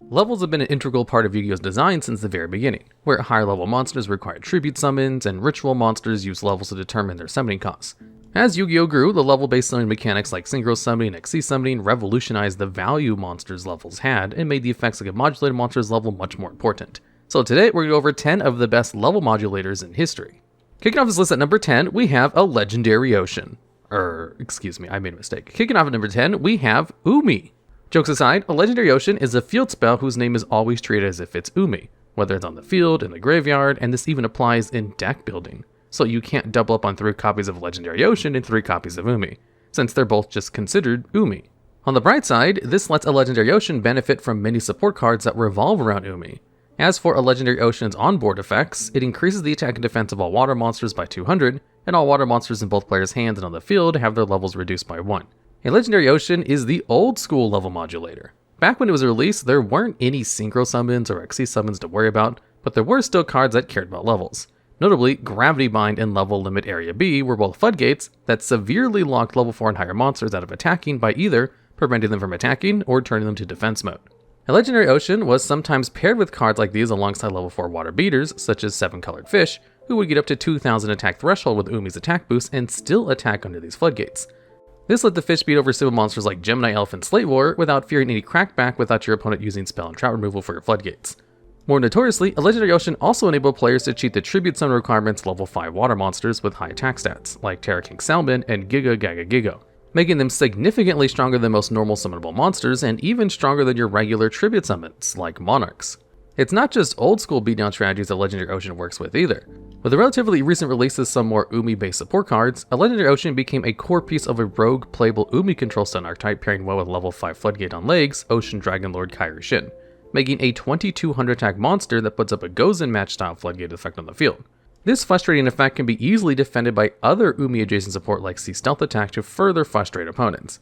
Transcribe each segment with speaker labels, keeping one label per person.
Speaker 1: Levels have been an integral part of Yu-Gi-Oh's design since the very beginning, where higher level monsters required tribute summons, and ritual monsters used levels to determine their summoning costs. As Yu-Gi-Oh grew, the level-based summoning mechanics like synchro summoning and XC summoning revolutionized the value monsters' levels had, and made the effects like a modulated monster's level much more important. So today, we're going to go over 10 of the best level modulators in history. Kicking off this list at number 10, we have a Legendary Ocean. Excuse me, I made a mistake. Kicking off at number 10, we have Umi. Jokes aside, a Legendary Ocean is a field spell whose name is always treated as if it's Umi, whether it's on the field, in the graveyard, and this even applies in deck building. So you can't double up on 3 copies of Legendary Ocean and 3 copies of Umi, since they're both just considered Umi. On the bright side, this lets a Legendary Ocean benefit from many support cards that revolve around Umi. As for a Legendary Ocean's onboard effects, it increases the attack and defense of all water monsters by 200, and all water monsters in both players' hands and on the field have their levels reduced by 1. A Legendary Ocean is the old school level modulator. Back when it was released, there weren't any synchro summons or XC summons to worry about, but there were still cards that cared about levels. Notably, Gravity Bind and Level Limit Area B were both floodgates that severely locked level 4 and higher monsters out of attacking by either preventing them from attacking or turning them to defense mode. A Legendary Ocean was sometimes paired with cards like these alongside level 4 water beaters, such as 7-colored fish, who would get up to 2000 attack threshold with Umi's attack boost and still attack under these floodgates. This let the fish beat over simple monsters like Gemini Elf and Slate War without fearing any crackback without your opponent using spell and trap removal for your floodgates. More notoriously, a Legendary Ocean also enabled players to cheat the tribute summon requirements level 5 water monsters with high attack stats, like Terra King Salmon and Giga Gaga Gigo, making them significantly stronger than most normal summonable monsters and even stronger than your regular tribute summons, like Monarchs. It's not just old school beatdown strategies that Legendary Ocean works with either. With the relatively recent release of some more Umi-based support cards, a Legendary Ocean became a core piece of a rogue playable Umi control stun archetype pairing well with level 5 Floodgate on legs, Ocean Dragon Lord Kairi Shin, making a 2200 attack monster that puts up a Gozen match style Floodgate effect on the field. This frustrating effect can be easily defended by other Umi adjacent support like Sea Stealth Attack to further frustrate opponents.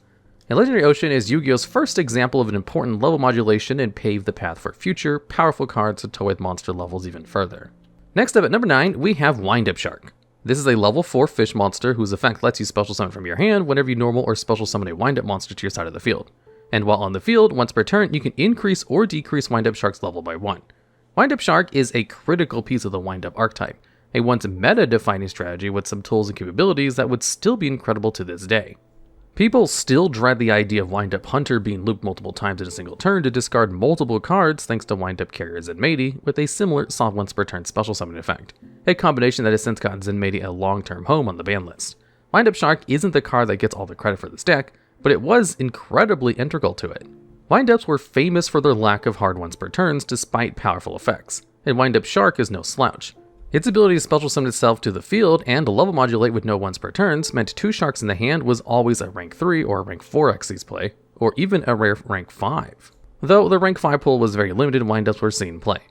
Speaker 1: A Legendary Ocean is Yu-Gi-Oh's first example of an important level modulation and paved the path for future, powerful cards to toy with monster levels even further. Next up at number 9, we have Wind-Up Shark. This is a level 4 fish monster whose effect lets you special summon from your hand whenever you normal or special summon a wind-up monster to your side of the field. And while on the field, once per turn, you can increase or decrease Wind-Up Shark's level by 1. Wind-Up Shark is a critical piece of the wind-up archetype, a once meta-defining strategy with some tools and capabilities that would still be incredible to this day. People still dread the idea of Wind-Up Hunter being looped multiple times in a single turn to discard multiple cards thanks to Wind-Up Carrier Zenmaity with a similar soft once per turn special summon effect, a combination that has since gotten Zenmaity a long-term home on the ban list. Wind-Up Shark isn't the card that gets all the credit for this deck, but it was incredibly integral to it. Wind-Ups were famous for their lack of hard once per turns despite powerful effects, and Wind-Up Shark is no slouch. Its ability to special summon itself to the field and level modulate with no once per turns meant 2 sharks in the hand was always a rank 3 or a rank 4 Xyz play, or even a rare rank 5. Though the rank 5 pool was very limited, Wind-Ups were seen in play.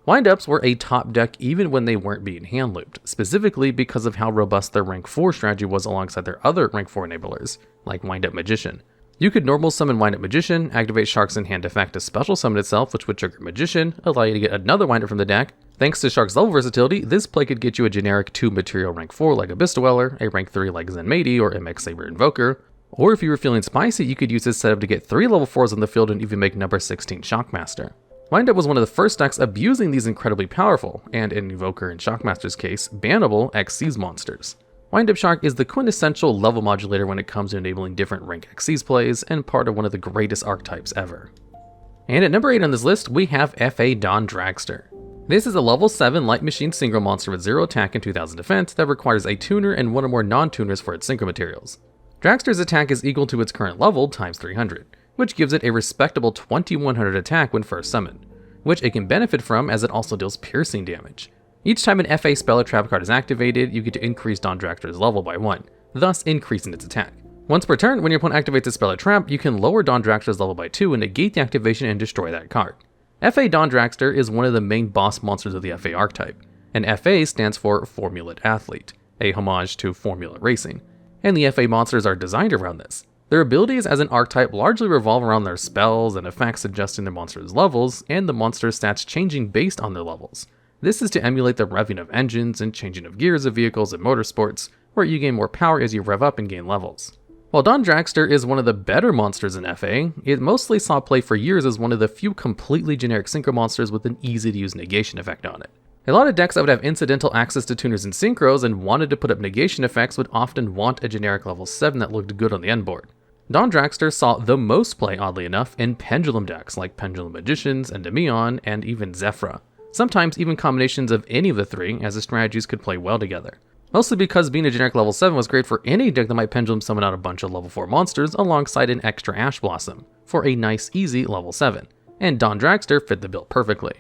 Speaker 1: Wind-Ups were a top deck even when they weren't being hand looped, specifically because of how robust their rank 4 strategy was alongside their other rank 4 enablers, like Wind-Up Magician. You could normal summon Wind-Up Magician, activate Shark's in hand effect to special summon itself, which would trigger Magician, allow you to get another Wind-Up from the deck. Thanks to Shark's level versatility, this play could get you a generic 2 material rank 4 like Abyss Dweller, a rank 3 like Zenmaity or MX Saber Invoker, or if you were feeling spicy, you could use this setup to get 3 level 4s on the field and even make number 16 Shockmaster. Wind-Up was one of the first decks abusing these incredibly powerful, and in Invoker and Shockmaster's case, bannable XCs monsters. Wind-Up Shark is the quintessential level modulator when it comes to enabling different rank XCs plays, and part of one of the greatest archetypes ever. And at number 8 on this list, we have FA Don Dragster. This is a level 7 light machine synchro monster with 0 attack and 2000 defense that requires a tuner and 1 or more non-tuners for its synchro materials. Dragster's attack is equal to its current level times 300, which gives it a respectable 2100 attack when first summoned, which it can benefit from as it also deals piercing damage. Each time an FA spell or trap card is activated, you get to increase Don Dragster's level by 1, thus increasing its attack. Once per turn, when your opponent activates a spell or trap, you can lower Don Dragster's level by 2 and negate the activation and destroy that card. FA Don Dragster is one of the main boss monsters of the FA archetype, and FA stands for Formulate Athlete, a homage to Formula Racing, and the FA monsters are designed around this. Their abilities as an archetype largely revolve around their spells and effects adjusting their monsters' levels, and the monster's stats changing based on their levels. This is to emulate the revving of engines and changing of gears of vehicles in motorsports, where you gain more power as you rev up and gain levels. While Dragster is one of the better monsters in FA, it mostly saw play for years as one of the few completely generic synchro monsters with an easy to use negation effect on it. A lot of decks that would have incidental access to tuners and synchros and wanted to put up negation effects would often want a generic level 7 that looked good on the end board. Dragster saw the most play, oddly enough, in pendulum decks like Pendulum Magicians, Endymion, and even Zephyra. Sometimes even combinations of any of the three, as the strategies could play well together. Mostly because being a generic level 7 was great for any deck that might pendulum summon out a bunch of level 4 monsters alongside an extra Ash Blossom, for a nice easy level 7, and Dragster fit the bill perfectly.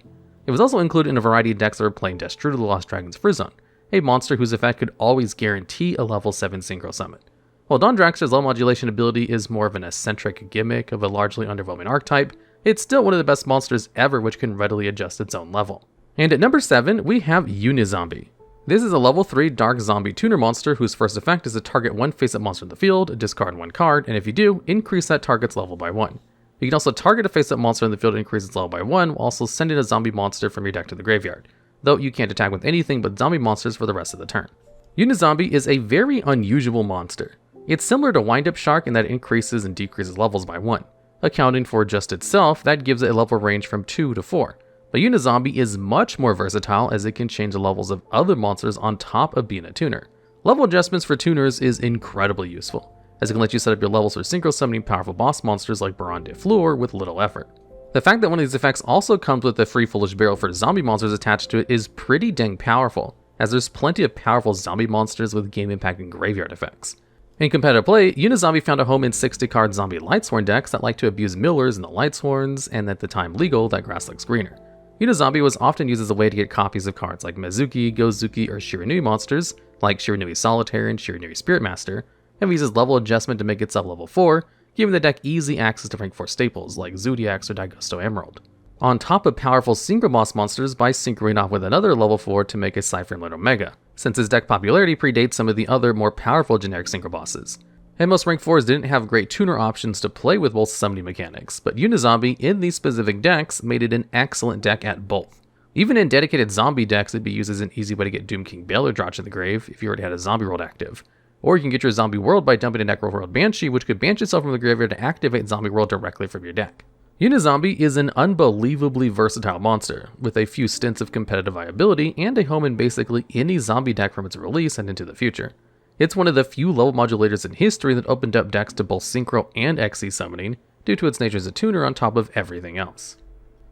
Speaker 1: It was also included in a variety of decks that were playing Destrudo the Lost Dragon's Frisson, a monster whose effect could always guarantee a level 7 synchro summon. While Dragster's level modulation ability is more of an eccentric gimmick of a largely underwhelming archetype, it's still one of the best monsters ever which can readily adjust its own level. And at number 7, we have Uni-Zombie. This is a level 3 Dark Zombie tuner monster whose first effect is to target one face-up monster in the field, discard one card, and if you do, increase that target's level by 1. You can also target a face-up monster in the field and increase its level by 1, while also sending a zombie monster from your deck to the graveyard, though you can't attack with anything but zombie monsters for the rest of the turn. Uni-Zombie is a very unusual monster. It's similar to Wind-Up Shark in that it increases and decreases levels by 1. Accounting for just itself, that gives it a level range from 2 to 4. But Uni-Zombie is much more versatile as it can change the levels of other monsters on top of being a tuner. Level adjustments for tuners is incredibly useful, as it can let you set up your levels for synchro summoning powerful boss monsters like Baron de Fleur with little effort. The fact that one of these effects also comes with a free Foolish Barrel for zombie monsters attached to it is pretty dang powerful, as there's plenty of powerful zombie monsters with game impacting graveyard effects. In competitive play, Uni-Zombie found a home in 60-card zombie Lightsworn decks that like to abuse millers and the Lightsworns, and at the time legal, that grass looks greener. Uni-Zombie was often used as a way to get copies of cards like Mizuki, Gozuki, or Shiranui monsters, like Shiranui Solitaire and Shiranui Spirit Master, and uses level adjustment to make itself level 4, giving the deck easy access to rank 4 staples like Zodiacs or Daigusto Emerald. On top of powerful synchro boss monsters by synchroing off with another level 4 to make a Cypher-Lord Omega, since his deck popularity predates some of the other more powerful generic synchro bosses. And most rank 4s didn't have great tuner options to play with both summoning mechanics, but Uni-Zombie in these specific decks made it an excellent deck at both. Even in dedicated zombie decks, it'd be used as an easy way to get Doom King Baylor dropped to the grave if you already had a zombie world active. Or you can get your zombie world by dumping a Necro World Banshee, which could banish itself from the graveyard to activate zombie world directly from your deck. Uni-Zombie is an unbelievably versatile monster, with a few stints of competitive viability and a home in basically any zombie deck from its release and into the future. It's one of the few level modulators in history that opened up decks to both synchro and XC summoning, due to its nature as a tuner on top of everything else.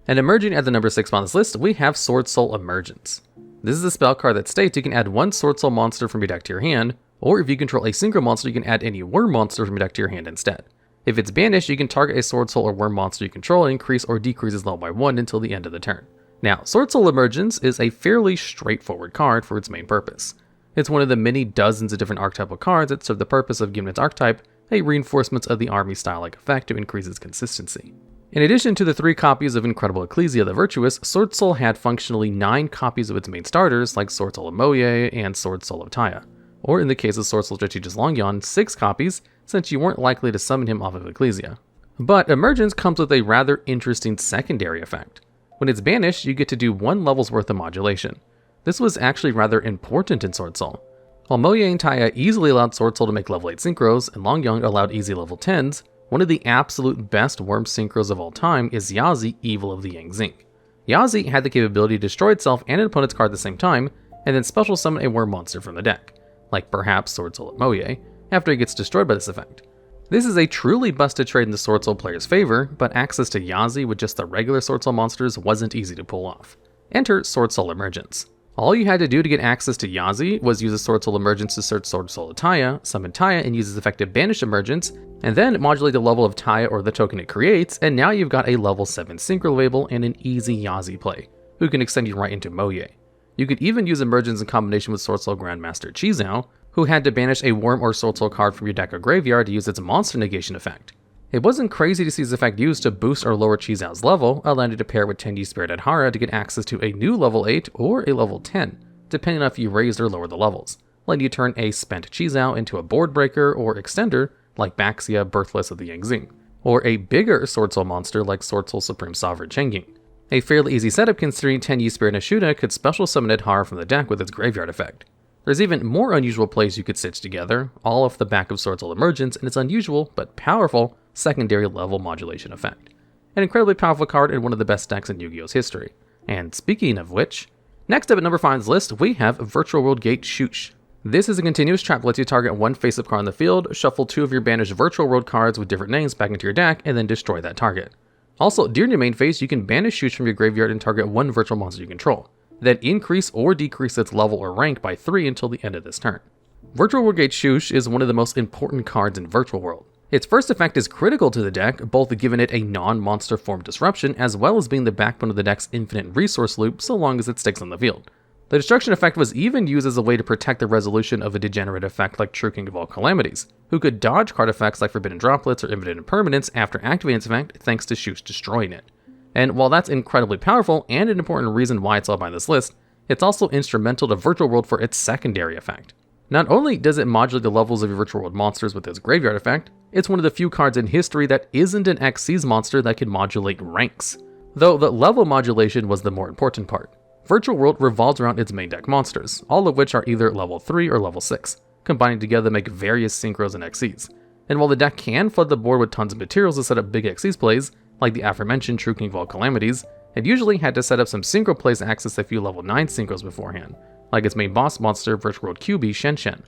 Speaker 1: And emerging at the number 6 on this list, we have Swordsoul Emergence. This is a spell card that states you can add one Swordsoul monster from your deck to your hand, or if you control a synchro monster, you can add any worm monster from your deck to your hand instead. If it's banished, you can target a Swordsoul or worm monster you control and increase or decrease its level by 1 until the end of the turn. Now, Swordsoul Emergence is a fairly straightforward card for its main purpose. It's one of the many dozens of different archetypal cards that serve the purpose of giving its archetype a reinforcements of the army style-like effect to increase its consistency. In addition to the 3 copies of Incredible Ecclesia the Virtuous, Swordsoul had functionally 9 copies of its main starters like Swordsoul of Moye and Swordsoul of Taya, or in the case of Swordsoul Strategist Longyon, 6 copies, since you weren't likely to summon him off of Ecclesia. But Emergence comes with a rather interesting secondary effect. When it's banished, you get to do 1 level's worth of modulation. This was actually rather important in Swordsoul. While Moye and Taya easily allowed Swordsoul to make level 8 synchros, and Longyon allowed easy level 10s, one of the absolute best worm synchros of all time is Yazi, Evil of the Yang Zinc. Yazi had the capability to destroy itself and an opponent's card at the same time, and then special summon a worm monster from the deck, like perhaps Swordsoul at Moye, after it gets destroyed by this effect. This is a truly busted trade in the Swordsoul player's favor, but access to Yazi with just the regular Swordsoul monsters wasn't easy to pull off. Enter Swordsoul Emergence. All you had to do to get access to Yazi was use a Swordsoul Emergence to search Swordsoul of Taya, summon Taya and use its effective Banish Emergence, and then modulate the level of Taya or the token it creates, and now you've got a level 7 Synchro label and an easy Yazi play, who can extend you right into Moye. You could even use Emergence in combination with Swordsoul Grandmaster Chizao, who had to banish a worm or Swordsoul card from your deck or graveyard to use its monster negation effect. It wasn't crazy to see this effect used to boost or lower Chizao's level, allowing it to pair with Tenyi Spirit Adhara to get access to a new level 8 or a level 10, depending on if you raised or lowered the levels, letting you turn a spent Chizao into a board breaker or extender like Baxia, Birthless of the Yangzing, or a bigger Swordsoul monster like Swordsoul Supreme Sovereign Chengying. A fairly easy setup considering Tenyi Spirit Nashuda could special summon Adhara from the deck with its graveyard effect. There's even more unusual plays you could stitch together, all off the back of Swordsoul Emergence and its unusual, but powerful, secondary level modulation effect. An incredibly powerful card and one of the best decks in Yu-Gi-Oh's history. And speaking of which, next up at number 5 on this list, we have Virtual World Gate ChuChe. This is a continuous trap that lets you target one face-up card on the field, shuffle 2 of your banished Virtual World cards with different names back into your deck, and then destroy that target. Also, during your main phase, you can banish ChuChe from your graveyard and target one virtual monster you control, then increase or decrease its level or rank by 3 until the end of this turn. Virtual World Gate ChuChe is one of the most important cards in Virtual World. Its first effect is critical to the deck, both giving it a non-monster form disruption as well as being the backbone of the deck's infinite resource loop so long as it sticks on the field. The destruction effect was even used as a way to protect the resolution of a degenerate effect like True King of All Calamities, who could dodge card effects like Forbidden Droplets or Infinite Impermanence after activating its effect thanks to ChuChe destroying it. And while that's incredibly powerful and an important reason why it's up on this list, it's also instrumental to Virtual World for its secondary effect. Not only does it modulate the levels of your Virtual World monsters with its graveyard effect, it's one of the few cards in history that isn't an Xyz monster that can modulate ranks. Though the level modulation was the more important part. Virtual World revolves around its main deck monsters, all of which are either level 3 or level 6, combining together to make various synchros and Xyz. And while the deck can flood the board with tons of materials to set up big Xyz plays, like the aforementioned True King of All Calamities, it usually had to set up some synchro plays to access a few level 9 synchros beforehand, like its main boss monster, Virtual World QB Shen.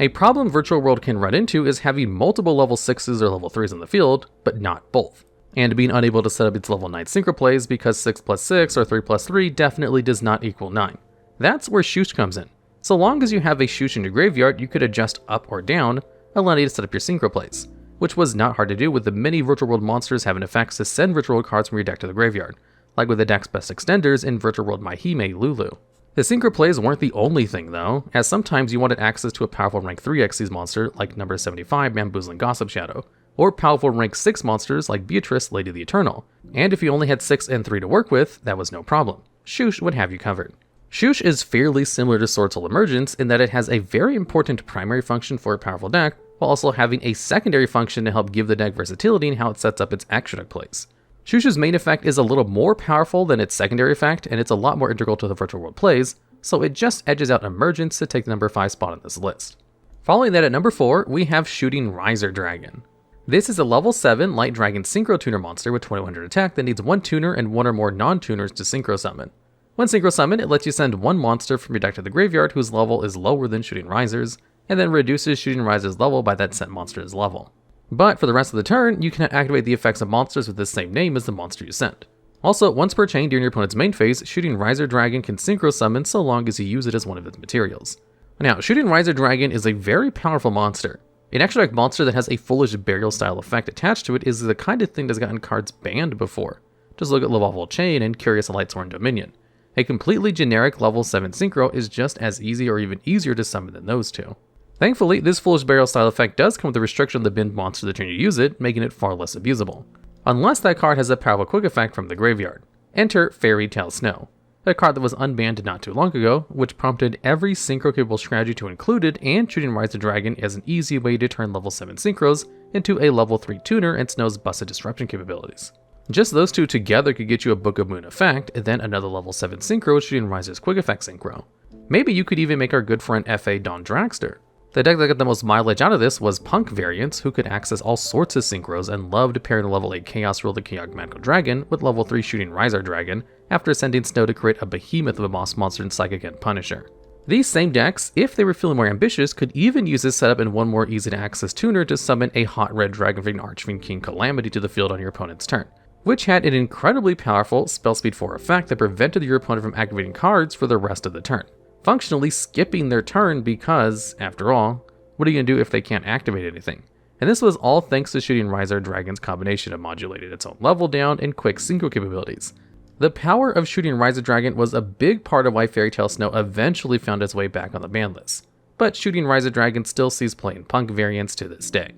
Speaker 1: A problem Virtual World can run into is having multiple level 6s or level 3s on the field, but not both, and being unable to set up its level 9 synchro plays because 6+6 or 3+3 definitely does not equal 9. That's where ChuChe comes in. So long as you have a ChuChe in your graveyard, you could adjust up or down, allowing you to set up your synchro plays, which was not hard to do with the many Virtual World monsters having effects to send Virtual World cards from your deck to the graveyard, like with the deck's best extenders in Virtual World Mahime Lulu. The synchro plays weren't the only thing though, as sometimes you wanted access to a powerful rank 3 Xyz monster like number 75 Bamboozling Gossip Shadow, or powerful rank 6 monsters like Beatrice Lady of the Eternal, and if you only had 6 and 3 to work with, that was no problem. ChuChe would have you covered. ChuChe is fairly similar to Swordsoul Emergence in that it has a very important primary function for a powerful deck, while also having a secondary function to help give the deck versatility in how it sets up its extra deck plays. ChuChe's main effect is a little more powerful than its secondary effect, and it's a lot more integral to the Virtual World plays, so it just edges out Emergence to take the number 5 spot on this list. Following that at number 4, we have Shooting Riser Dragon. This is a level 7 Light Dragon Synchro Tuner monster with 2100 attack that needs 1 tuner and 1 or more non-tuners to Synchro Summon. When Synchro Summon, it lets you send 1 monster from your deck to the graveyard whose level is lower than Shooting Riser's, and then reduces Shooting Riser's level by that sent monster's level. But for the rest of the turn, you cannot activate the effects of monsters with the same name as the monster you sent. Also, once per chain during your opponent's main phase, Shooting Riser Dragon can Synchro Summon so long as you use it as one of its materials. Now, Shooting Riser Dragon is a very powerful monster. An extra deck monster that has a Foolish Burial style effect attached to it is the kind of thing that's gotten cards banned before. Just look at Level Chain and Curious Lightsworn Dominion. A completely generic level 7 Synchro is just as easy or even easier to summon than those two. Thankfully, this Foolish Burial style effect does come with the restriction of the binned monster the turn you use it, making it far less abusable. Unless that card has a powerful quick effect from the graveyard. Enter Fairy Tale Snow, a card that was unbanned not too long ago, which prompted every synchro-capable strategy to include it, and Shooting Riser Dragon as an easy way to turn level 7 synchros into a level 3 tuner and Snow's busted disruption capabilities. Just those two together could get you a Book of Moon effect, and then another level 7 synchro with Shooting Riser's quick effect synchro. Maybe you could even make our good friend FA Dawn Dragster. The deck that got the most mileage out of this was Punk variants, who could access all sorts of synchros and loved pairing a level 8 Chaos Rule the Chaotic Magical Dragon with level 3 Shooting Riser Dragon after sending Snow to create a behemoth of a boss monster in Psychic and Punisher. These same decks, if they were feeling more ambitious, could even use this setup in one more easy to access tuner to summon a Hot Red Dragon Fiend Archfiend King Calamity to the field on your opponent's turn, which had an incredibly powerful Spell Speed 4 effect that prevented your opponent from activating cards for the rest of the turn, functionally skipping their turn because, after all, what are you going to do if they can't activate anything? And this was all thanks to Shooting Riser Dragon's combination of modulating its own level down and quick synchro capabilities. The power of Shooting Riser Dragon was a big part of why Fairy Tale Snow eventually found its way back on the ban list, but Shooting Riser Dragon still sees play in Punk variants to this day.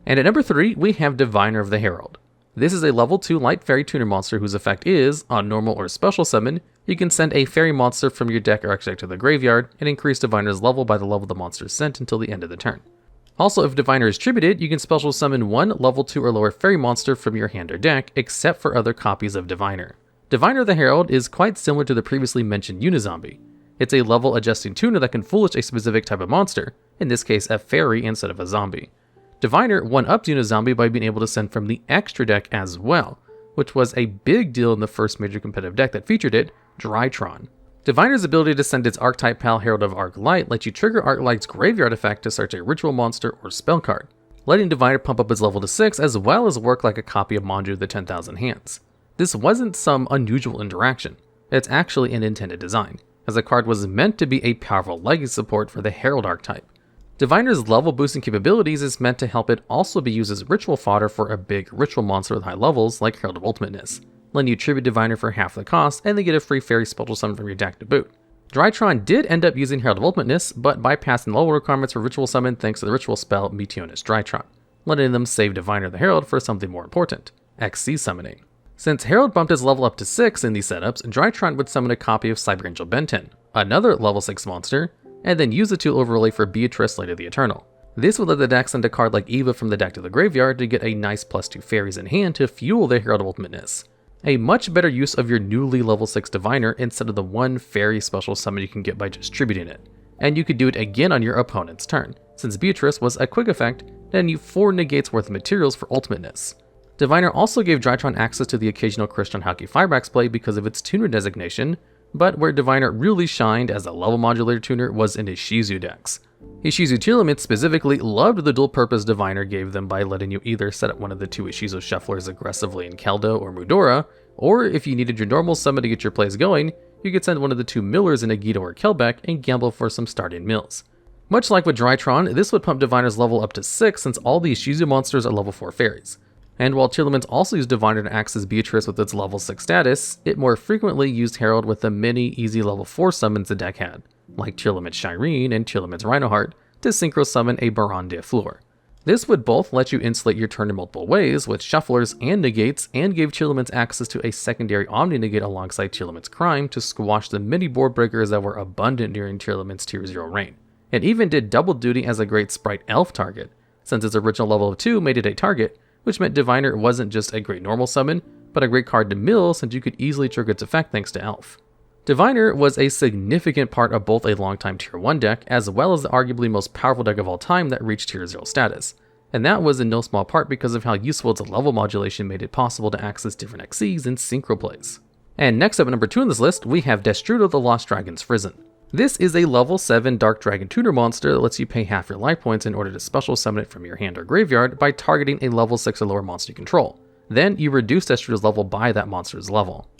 Speaker 1: And at number 3, we have Diviner of the Herald. This is a level 2 light fairy tuner monster whose effect is, on normal or special summon, you can send a fairy monster from your deck or extra deck to the graveyard and increase Diviner's level by the level the monster is sent until the end of the turn. Also, if Diviner is tributed, you can special summon 1 level 2 or lower fairy monster from your hand or deck, except for other copies of Diviner. Diviner of the Herald is quite similar to the previously mentioned Uni-Zombie. It's a level adjusting tuner that can foolish a specific type of monster, in this case a fairy instead of a zombie. Diviner one-upped Uni-Zombie by being able to send from the extra deck as well, which was a big deal in the first major competitive deck that featured it, Drytron. Diviner's ability to send its Archetype pal Herald of Arclight lets you trigger Arclight's graveyard effect to search a ritual monster or spell card, letting Diviner pump up its level to 6 as well as work like a copy of Modulate the 10,000 Hands. This wasn't some unusual interaction, it's actually an intended design, as the card was meant to be a powerful legacy support for the Herald archetype. Diviner's level boosting capabilities is meant to help it also be used as ritual fodder for a big ritual monster with high levels like Herald of Ultimateness, letting you tribute Diviner for half the cost and then get a free fairy special summon from your deck to boot. Drytron did end up using Herald of Ultimateness, but bypassing level requirements for ritual summon thanks to the ritual spell Meteonis Drytron, letting them save Diviner the Herald for something more important, XC summoning. Since Herald bumped his level up to 6 in these setups, Drytron would summon a copy of Cyber Angel Benten, another level 6 monster, and then use the tool overlay for Beatrice Lady of the Eternal. This would let the deck send a card like Eva from the deck to the graveyard to get a nice +2 fairies in hand to fuel the Herald of Ultimateness. A much better use of your newly level 6 Diviner instead of the one fairy special summon you can get by just tributing it. And you could do it again on your opponent's turn, since Beatrice was a quick effect, then you 4 negates worth of materials for Ultimateness. Diviner also gave Drytron access to the occasional Christian Haki Firebrax play because of its tuner designation, but where Diviner really shined as a level modulator tuner was in his Shizu decks. Ishizu tier limits specifically loved the dual purpose Diviner gave them by letting you either set up one of the 2 Ishizu shufflers aggressively in Keldo or Mudora, or if you needed your normal summon to get your plays going, you could send one of the 2 millers in Agito or Kelbeck and gamble for some starting mills. Much like with Drytron, this would pump Diviner's level up to 6 since all the Ishizu monsters are level 4 fairies. And while tier limits also used Diviner to access Beatrice with its level 6 status, it more frequently used Herald with the many easy level 4 summons the deck had, like tier limit Shireen and tier limits Rhinoheart, to synchro summon a Baron de Fleur. This would both let you insulate your turn in multiple ways with shufflers and negates, and gave tier limits access to a secondary Omni negate alongside tier limits Crime to squash the many board breakers that were abundant during tier limits tier 0 reign. It even did double duty as a great sprite elf target, since its original level of 2 made it a target, which meant Diviner wasn't just a great normal summon, but a great card to mill since you could easily trigger its effect thanks to Elf. Diviner was a significant part of both a longtime tier 1 deck as well as the arguably most powerful deck of all time that reached tier 0 status, and that was in no small part because of how useful its level modulation made it possible to access different XCs and synchro plays. And next up at number 2 on this list, we have Destrudo the Lost Dragon's Frisson. This is a level 7 Dark Dragon tuner monster that lets you pay half your life points in order to special summon it from your hand or graveyard by targeting a level 6 or lower monster you control. Then you reduce Destrudo's level by that monster's level.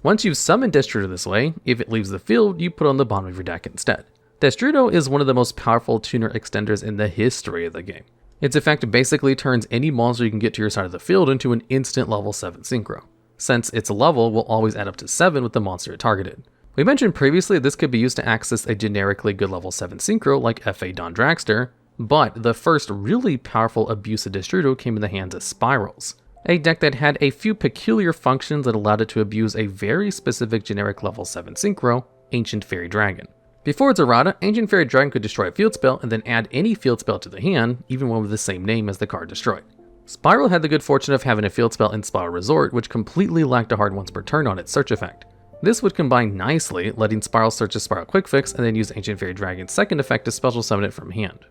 Speaker 1: Once you've summoned Destrudo this way, if it leaves the field, you put it on the bottom of your deck instead. Destrudo is one of the most powerful tuner extenders in the history of the game. Its effect basically turns any monster you can get to your side of the field into an instant level 7 synchro, since its level will always add up to 7 with the monster it targeted. We mentioned previously this could be used to access a generically good level 7 synchro like FA Don Dragster, but the first really powerful abuse of Destrudo came in the hands of Spirals, a deck that had a few peculiar functions that allowed it to abuse a very specific generic level 7 synchro, Ancient Fairy Dragon. Before its errata, Ancient Fairy Dragon could destroy a field spell and then add any field spell to the hand, even one with the same name as the card destroyed. Spiral had the good fortune of having a field spell in Spiral Resort, which completely lacked a hard once per turn on its search effect. This would combine nicely, letting Spiral search a Spiral Quick Fix and then use Ancient Fairy Dragon's second effect to special summon it from hand,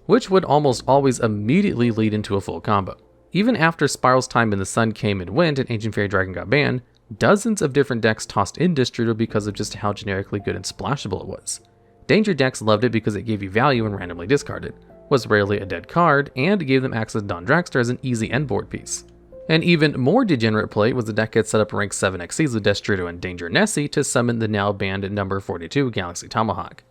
Speaker 1: which would almost always immediately lead into a full combo. Even after Spiral's time in the sun came and went and Ancient Fairy Dragon got banned, dozens of different decks tossed in Destrudo because of just how generically good and splashable it was. Danger decks loved it because it gave you value when randomly discarded, was rarely a dead card, and gave them access to Don Dragster as an easy end board piece. An even more degenerate play was the deck that set up rank 7 XCs with Destrudo and Danger Nessie to summon the now banned number 42 Galaxy Tomahawk.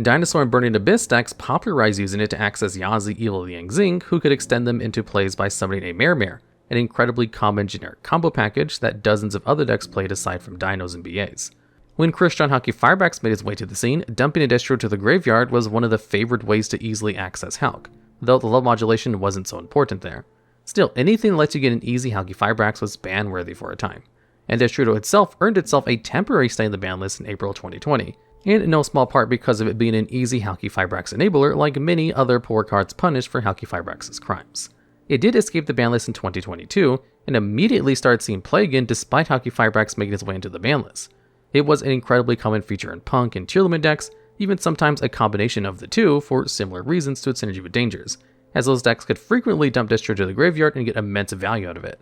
Speaker 1: Dinosaur and Burning Abyss decks popularized using it to access Yazi, Evil Liang Xing, who could extend them into plays by summoning a Mare, an incredibly common generic combo package that dozens of other decks played aside from Dinos and BAs. When Christian Haki Firebrax made its way to the scene, dumping a Destrudo to the graveyard was one of the favored ways to easily access Hulk, though the level modulation wasn't so important there. Still, anything that lets you get an easy Haki Firebrax was ban-worthy for a time, and Destrudo itself earned itself a temporary stay in the ban list in April 2020, in no small part because of it being an easy Haki Firebrax enabler like many other poor cards punished for Haki Firebrax's crimes. It did escape the ban list in 2022, and immediately started seeing play again despite Haki Firebrax making its way into the ban list. It was an incredibly common feature in Punk and Tier Limit decks, even sometimes a combination of the two for similar reasons to its synergy with Dangers, as those decks could frequently dump Destrudo to the graveyard and get immense value out of it.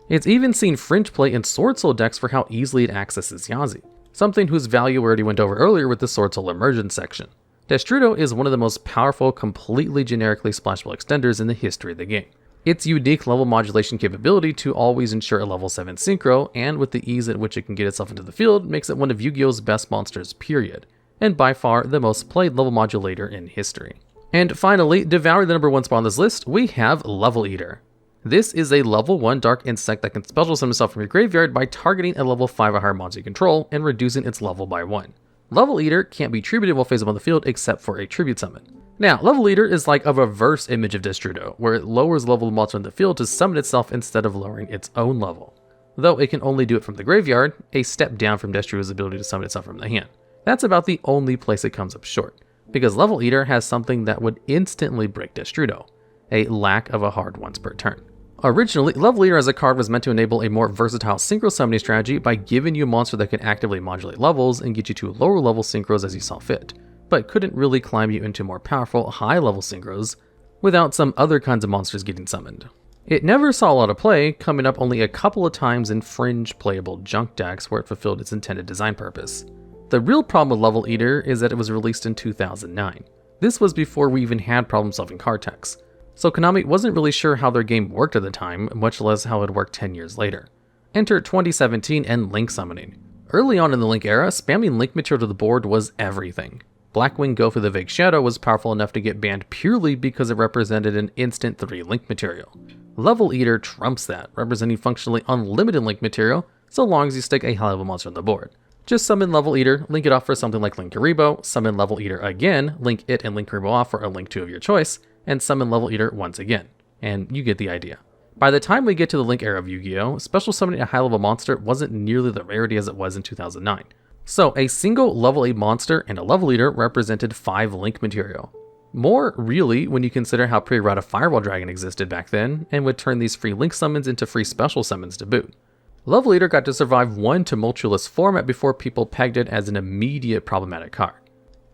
Speaker 1: It's even seen fringe play in Swordsoul decks for how easily it accesses Yazi, something whose value we already went over earlier with the Swordsoul Emergence section. Destrudo is one of the most powerful, completely generically splashable extenders in the history of the game. Its unique level modulation capability to always ensure a level 7 synchro, and with the ease at which it can get itself into the field, makes it one of Yu-Gi-Oh's best monsters period, and by far the most played level modulator in history. And finally, devouring the number 1 spot on this list, we have Level Eater. This is a level 1 dark insect that can special summon itself from your graveyard by targeting a level 5 or higher monster you control and reducing its level by 1. Level Eater can't be tributed while phase up on the field except for a tribute summon. Now, Level Eater is like a reverse image of Destrudo, where it lowers level of monster in the field to summon itself instead of lowering its own level. Though it can only do it from the graveyard, a step down from Destrudo's ability to summon itself from the hand. That's about the only place it comes up short, because Level Eater has something that would instantly break Destrudo, a lack of a hard once per turn. Originally, Level Eater as a card was meant to enable a more versatile synchro summoning strategy by giving you a monster that could actively modulate levels and get you to lower level synchros as you saw fit, but couldn't really climb you into more powerful, high level synchros without some other kinds of monsters getting summoned. It never saw a lot of play, coming up only a couple of times in fringe playable junk decks where it fulfilled its intended design purpose. The real problem with Level Eater is that it was released in 2009. This was before we even had problem-solving card techs, so Konami wasn't really sure how their game worked at the time, much less how it worked 10 years later. Enter 2017 and Link summoning. Early on in the Link era, spamming Link material to the board was everything. Blackwing Go for the Vague Shadow was powerful enough to get banned purely because it represented an instant 3 Link material. Level Eater trumps that, representing functionally unlimited Link material, so long as you stick a high level monster on the board. Just summon Level Eater, link it off for something like Link Karibo, summon Level Eater again, link it and Link Karibo off for a Link 2 of your choice, and summon Level Eater once again. And you get the idea. By the time we get to the Link era of Yu-Gi-Oh!, special summoning a high level monster wasn't nearly the rarity as it was in 2009. So a single level 8 monster and a Level Eater represented 5 Link material. More really when you consider how pre-rata Firewall Dragon existed back then, and would turn these free Link summons into free special summons to boot. Level Eater got to survive one tumultuous format before people pegged it as an immediate problematic card.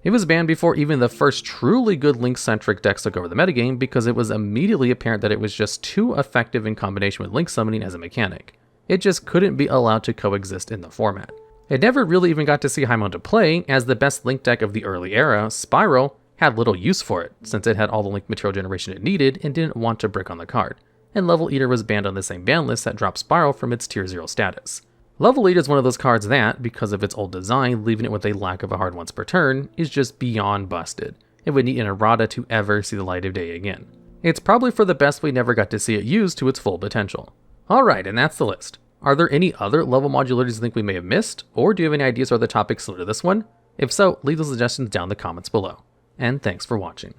Speaker 1: It was banned before even the first truly good Link-centric decks took over the metagame because it was immediately apparent that it was just too effective in combination with Link summoning as a mechanic. It just couldn't be allowed to coexist in the format. It never really even got to see high amount of play, as the best Link deck of the early era, Spyro, had little use for it, since it had all the Link material generation it needed and didn't want to brick on the card. And Level Eater was banned on the same ban list that dropped Spyro from its Tier 0 status. Level Eater is one of those cards that, because of its old design, leaving it with a lack of a hard once per turn, is just beyond busted. It would need an errata to ever see the light of day again. It's probably for the best we never got to see it used to its full potential. Alright, and that's the list. Are there any other level modulators you think we may have missed, or do you have any ideas for other topics similar to this one? If so, leave those suggestions down in the comments below. And thanks for watching.